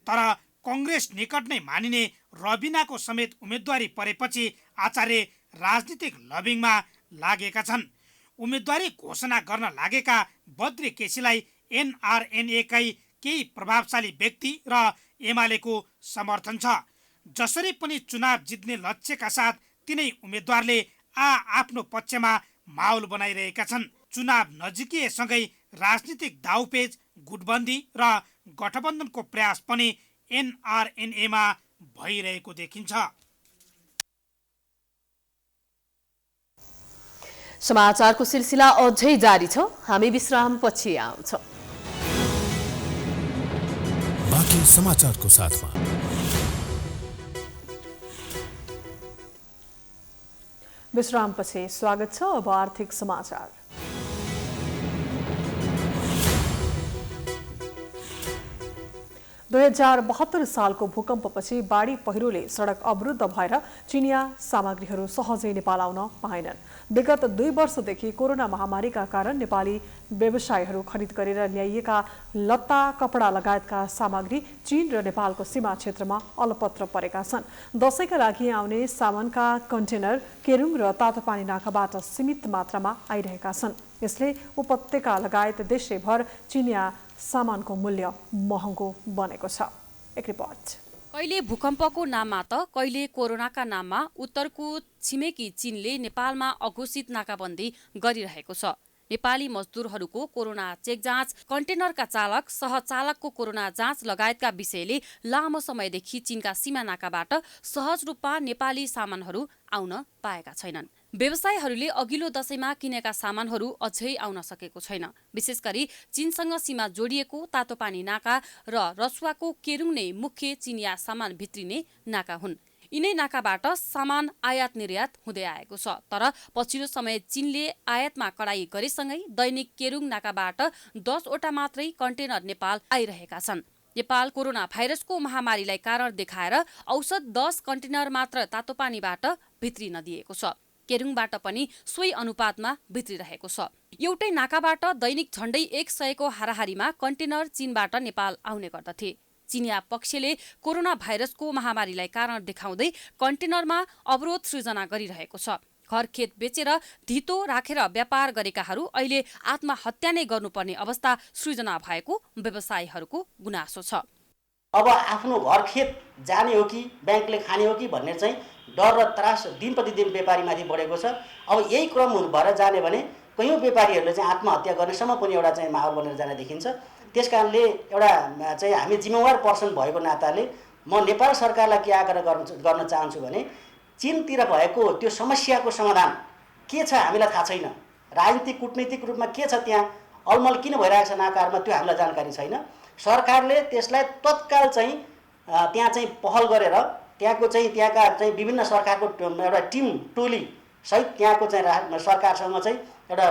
तर कङ्ग्रेस निकट नै मानिने रबिनाको समेत उम्मेदवारी परेपछि आचार्य राजनीतिक लबिङमा लागेका छन्। उम्मेदवारी घोषणा गर्न लागेका बद्री केसीलाई NRNA-कै केही प्रभावशाली व्यक्ति र एमालेको समर्थन छ। जसरी पनि चुनाव जित्ने लक्ष्यका साथ तिनै उम्मेदवारले आफ्नो पक्षमा माहौल बनाइरहेका छन्। चुनाव नजिकिएसँगै राजनीतिक दाउपेच, गुटबन्दी र गठबन्धनको प्रयास पनि NRNA-मा भइरहेको देखिन्छ। समाचारको सिलसिला अझै जारी छ, हामी विश्रामपछि आउँछौँ। बाँकी समाचारको साथमा विश्रामपछि स्वागत छ। अब आर्थिक समाचार। दुई 2072 सालको भूकम्पपछि बाढी पहिरोले सडक अवरुद्ध भएर चिनिया सामग्रीहरू सहजै नेपाल आउन पाएनन्। विगत 2 वर्षदेखि कोरोना महामारीका कारण नेपाली व्यवसायीहरू खरिद गरेर ल्याइएका लत्ता, कपडा लगायतका सामग्री चीन र नेपालको सीमा क्षेत्रमा अलपत्र परेका छन्। दशैंका लागि आउने सामानका कन्टेनर केरुङ र तातोपानी नाकाबाट सीमित मात्रामा आइरहेका छन्। यसले उपत्यका लगायत देशैभर चिनिया सामानको मूल्य महँगो बनेको छ। एक रिपोर्ट। कहिले भूकम्पको नाममा त कहिले कोरोनाका नाममा उत्तरको छिमेकी चीनले नेपालमा अघोषित नाकाबन्दी गरिरहेको छ। नेपाली मजदुरहरूको कोरोना चेक जाँच, कन्टेनरका चालक, सहचालकको कोरोना जाँच लगायतका विषयले लामो समयदेखि चीनका सीमा नाकाबाट सहज रूपमा नेपाली सामानहरू आउन पाएका छैनन्। व्यवसायीहरूले अघिल्लो दशैंमा किनेका सामानहरू अझै आउन सकेको छैन। विशेष गरी चीनसँग सीमा जोडिएको तातोपानी नाका र रसुवाको केरुङ नै मुख्य चिनिया सामान भित्रिने नाका हुन्। यिनै नाकाबाट सामान आयात निर्यात हुँदै आएको छ। तर पछिल्लो समय चीनले आयातमा कडाई गरेसँगै दैनिक केरुङ नाकाबाट 10 वटा मात्रै कन्टेनर नेपाल आइरहेका छन्। नेपाल कोरोना भाइरसको महामारीलाई कारण देखाएर औसत 10 कन्टेनर मात्र तातोपानीबाट भित्रिन दिएको छ। केरुङबाट पनि सोही अनुपातमा भित्रिरहेको छ। एउटै नाकाबाट दैनिक झण्डै 100 को हाराहारीमा कन्टेनर चीनबाट नेपाल आउने गर्दथे। चीनिया पक्षले कोरोना भाइरसको महामारीलाई कारण देखाउँदै कन्टेनरमा अवरोध सृजना गरिरहेको छ। घर खेत बेचेर धितो राखेर व्यापार गरेकाहरू अहिले आत्महत्या नै गर्नुपर्ने अवस्था सृजना भएको व्यवसायीहरूको गुनासो छ। अब आफ्नो घर खेत जाने हो कि ब्याङ्कले खाने हो कि भन्ने चाहिँ डर र त्रास दिन प्रतिदिन व्यापारीमाथि बढेको छ। अब यही क्रम भएर जाने भने कयौँ व्यापारीहरूले चाहिँ आत्महत्या गर्नेसम्म पनि एउटा चाहिँ माहौल बनेर जाने देखिन्छ। त्यस कारणले एउटा चाहिँ हामी जिम्मेवार पर्सन भएको नाताले म नेपाल सरकारलाई के आग्रह गर्न चाहन्छु भने चीनतिर भएको त्यो समस्याको समाधान के छ हामीलाई थाहा छैन। राजनीतिक कूटनीतिक रूपमा के छ त्यहाँ अलमल किन भइरहेको छ नाकारमा त्यो हामीलाई जानकारी छैन। सरकारले त्यसलाई तत्काल चाहिँ त्यहाँ चाहिँ पहल गरेर त्यहाँका चाहिँ विभिन्न सरकारको एउटा टिम टोली सहित त्यहाँको चाहिँ सरकारसँग चाहिँ एउटा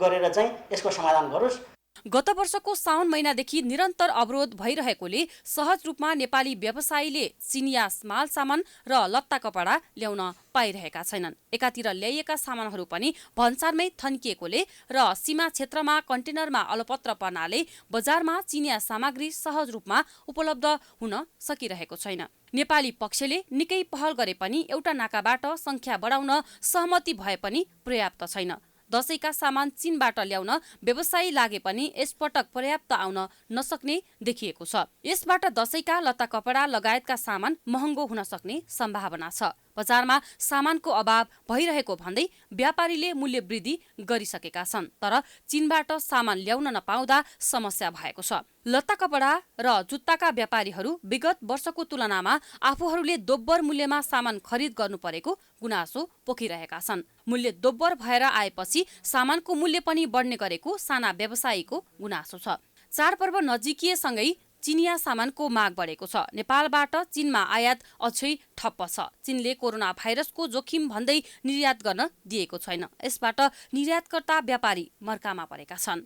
गरेर चाहिँ यसको समाधान गरोस्। गत वर्षको साउन महिनादेखि निरन्तर अवरोध भइरहेकोले सहज रूपमा नेपाली व्यवसायीले चिनिया माल सामान र लत्ता कपडा ल्याउन पाइरहेका छैनन्। एकातिर ल्याइएका सामानहरू पनि भन्सारमै थन्किएकोले र सीमा क्षेत्रमा कन्टेनरमा अलपत्र पर्नाले बजारमा चिनिया सामग्री सहज रूपमा उपलब्ध हुन सकिरहेको छैन। नेपाली पक्षले निकै पहल गरे पनि एउटा नाकाबाट संख्या बढाउन सहमति भए पनि पर्याप्त छैन। दशैंका सामान चीनबाट ल्याउन व्यवसायी लागे पनि यसपटक पर्याप्त आउन नसक्ने देखिएको छ। यसबाट दशैंका लत्ता कपडा लगायतका सामान महँगो हुन सक्ने सम्भावना छ। बजारमा सामानको अभाव भइरहेको भन्दै व्यापारीले मूल्य वृद्धि गरिसकेका छन्। तर चीनबाट सामान ल्याउन नपाउँदा समस्या भएको छ। लत्ता कपडा र जुत्ताका व्यापारीहरू विगत वर्षको तुलनामा आफूहरूले दोब्बर मूल्यमा सामान खरिद गर्नु परेको गुनासो पोखिरहेका छन्। मूल्य दोब्बर भएर आएपछि सामानको मूल्य पनि बढ्ने गरेको साना व्यवसायीको गुनासो छ। चाडपर्व नजिकिएसँगै चिनिया सामानको माग बढेको छ। नेपालबाट चीनमा आयात अझै ठप्प छ। चीनले कोरोना भाइरसको जोखिम भन्दै निर्यात गर्न दिएको छैन। यसबाट निर्यातकर्ता व्यापारी मर्कामा परेका छन्।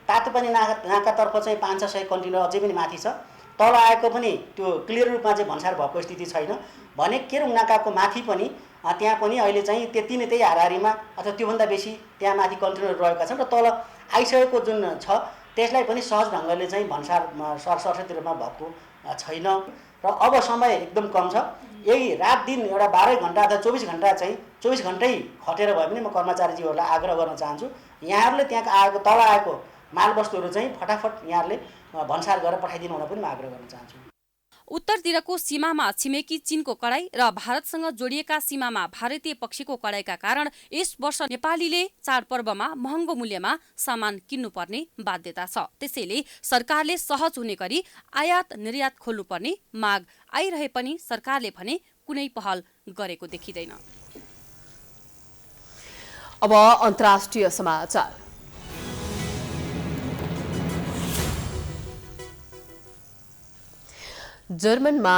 तातोपानी नाकातर्फ चाहिँ 500-600 कन्टेनर अझै पनि माथि छ। तल आएको पनि त्यो क्लियर रूपमा चाहिँ भन्सार भएको स्थिति छैन भने केरुङ नाकाको माथि पनि त्यहाँ पनि अहिले चाहिँ त्यही हाराहारीमा अथवा त्योभन्दा बेसी त्यहाँ माथि कन्टेनर रहेका छन् र तल आइसकेको जुन छ त्यसलाई पनि सहज ढङ्गले चाहिँ भन्सार सरस्वती रूपमा भएको छैन र अब समय एकदम कम छ। यही रात दिन एउटा 12 घण्टा अथवा 24 घण्टा चाहिँ 24 घण्टै खटेर भए पनि म कर्मचारीज्यूहरूलाई आग्रह गर्न चाहन्छु यहाँहरूले त्यहाँ तल आएको मालवस्तुहरू चाहिँ फटाफट यहाँहरूले भन्सार गरेर पठाइदिनु हुन पनि म आग्रह गर्न चाहन्छु। उत्तरतिरको सीमामा छिमेकी चीनको कडाई र भारतसँग जोडिएका सीमामा भारतीय पक्षको कडाईका कारण यस वर्ष नेपालीले चाडपर्वमा महँगो मूल्यमा सामान किन्नुपर्ने बाध्यता छ। त्यसैले सरकारले सहज हुने गरी आयात निर्यात खोल्नुपर्ने माग आइरहे पनि सरकारले भने कुनै पहल गरेको देखिँदैन। अब अन्तर्राष्ट्रिय समाचार। जर्मनमा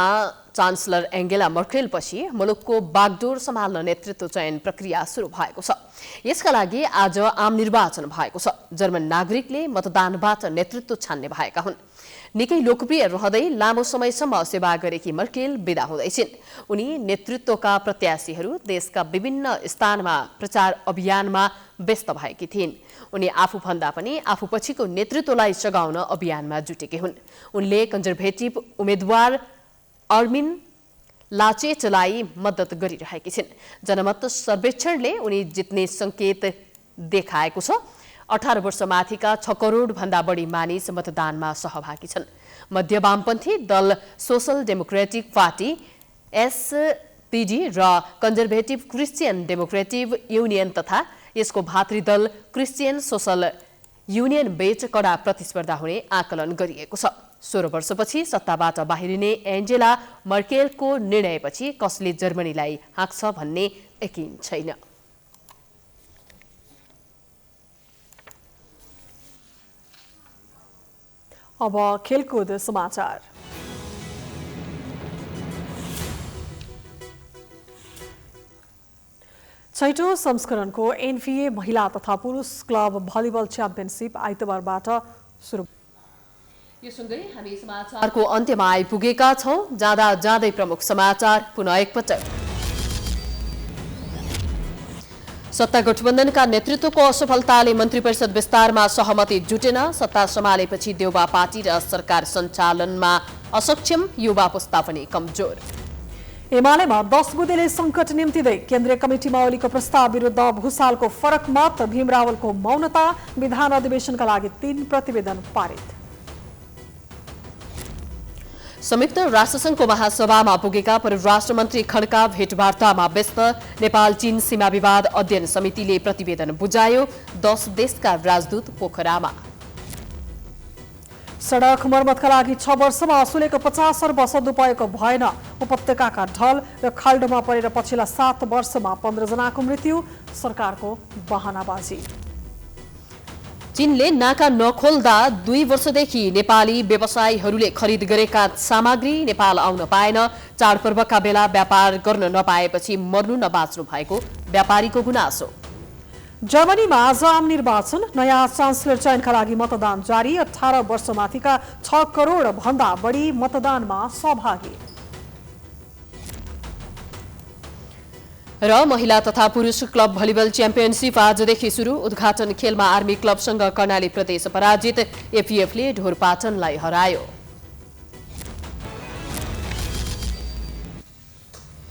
चान्सलर एङ्गेला मर्केलपछि मुलुकको बागडोर सम्हाल्न नेतृत्व चयन प्रक्रिया सुरु भएको छ। यसका लागि आज आम निर्वाचन भएको छ। जर्मन नागरिकले मतदानबाट नेतृत्व छान्ने भएका हुन्। निकै लोकप्रिय रहँदै लामो समयसम्म सेवा गरेकी मर्केल बिदा हुँदैछिन्। उनी नेतृत्वका प्रत्याशीहरू देशका विभिन्न स्थानमा प्रचार अभियानमा व्यस्त भएकी थिइन्। उनी आफूभन्दा पनि आफूपछिको नेतृत्वलाई सघाउन अभियानमा जुटेकी हुन्। उनले कन्जर्भेटिभ उम्मेद्वार अर्मिन लाचेचलाई मद्दत गरिरहेकी छिन्। जनमत सर्वेक्षणले उनी जित्ने संकेत देखाएको छ। 18 वर्ष माथिका 6 करोड भन्दा बढी मानिस मतदानमा सहभागी छन्। मध्य वामपन्थी दल सोशल डेमोक्रेटिक पार्टी एसपीडी र कन्जर्भेटिभ क्रिस्चियन डेमोक्रेटिभ युनियन तथा यसको भातृदल क्रिस्चियन सोसल युनियन बीच कडा प्रतिस्पर्धा हुने आकलन गरिएको छ। 16 वर्षपछि सत्ताबाट बाहिरिने एन्जेला मर्केलको निर्णयपछि कसले जर्मनीलाई हाँक्छ भन्ने यकिन छैन। अब खेलकुद समाचार। छैटौं संस्करणको एनफिए महिला तथा पुरुष क्लब भलिबल च्याम्पियनसिप आइतबारबाट सुरु। यो सँगै हामी समाचारको अन्त्यमा आइपुगेका छौं। जाँदा जाँदै प्रमुख समाचार पुनः एकपटक। सत्ता गठबन्धनका नेतृत्वको असफलताले मन्त्री परिषद विस्तारमा सहमति जुटेन। सत्ता सम्हालेपछि देउबा पार्टी र सरकार सञ्चालनमा असक्षम, युवा पुस्ता पनि कमजोर। एमालेमा 10 बुँदेले संकट निम्तिँदै केन्द्रीय कमिटीमा ओलीको प्रस्ताव विरुद्ध भूषालको फरक मत, भीम रावलको मौनता, विधान अधिवेशनका लागि 3 प्रतिवेदन पारित। संयुक्त राष्ट्रसङ्घको महासभामा पुगेका परराष्ट्र मन्त्री खड्का भेटवार्तामा व्यस्त। नेपाल चीन सीमा विवाद अध्ययन समितिले प्रतिवेदन बुझायो। 10 देशका राजदूत पोखरामा। सडक मर्मतका लागि 6 वर्षमा असुलेको 50 अर्ब सदुपयोग भएन। उपत्यकाका ढल र खाल्डोमा परेर पछिल्ला 7 वर्षमा 15 जनाको मृत्यु, सरकारको बहानाबाजी। चीनले नाका नखोल्दा 2 वर्षदेखि नेपाली व्यवसायीहरूले खरिद गरेका सामग्री नेपाल आउन पाएन। चाडपर्वका बेला व्यापार गर्न नपाएपछि मर्नु नबाँच्नु भएको व्यापारीको गुनासो। जर्मनीमा आज आम निर्वाचन, नयाँ चान्सलर चयनका लागि मतदान जारी। 18 वर्षमाथिका 6 करोड भन्दा बढी मतदानमा सहभागी। र महिला तथा पुरुष क्लब भलिबल च्याम्पियनसिप आजदेखि सुरु। उद्घाटन खेलमा आर्मी क्लबसँग कर्णाली प्रदेश पराजित। एपीएफले ढोरपाटनलाई हरायो।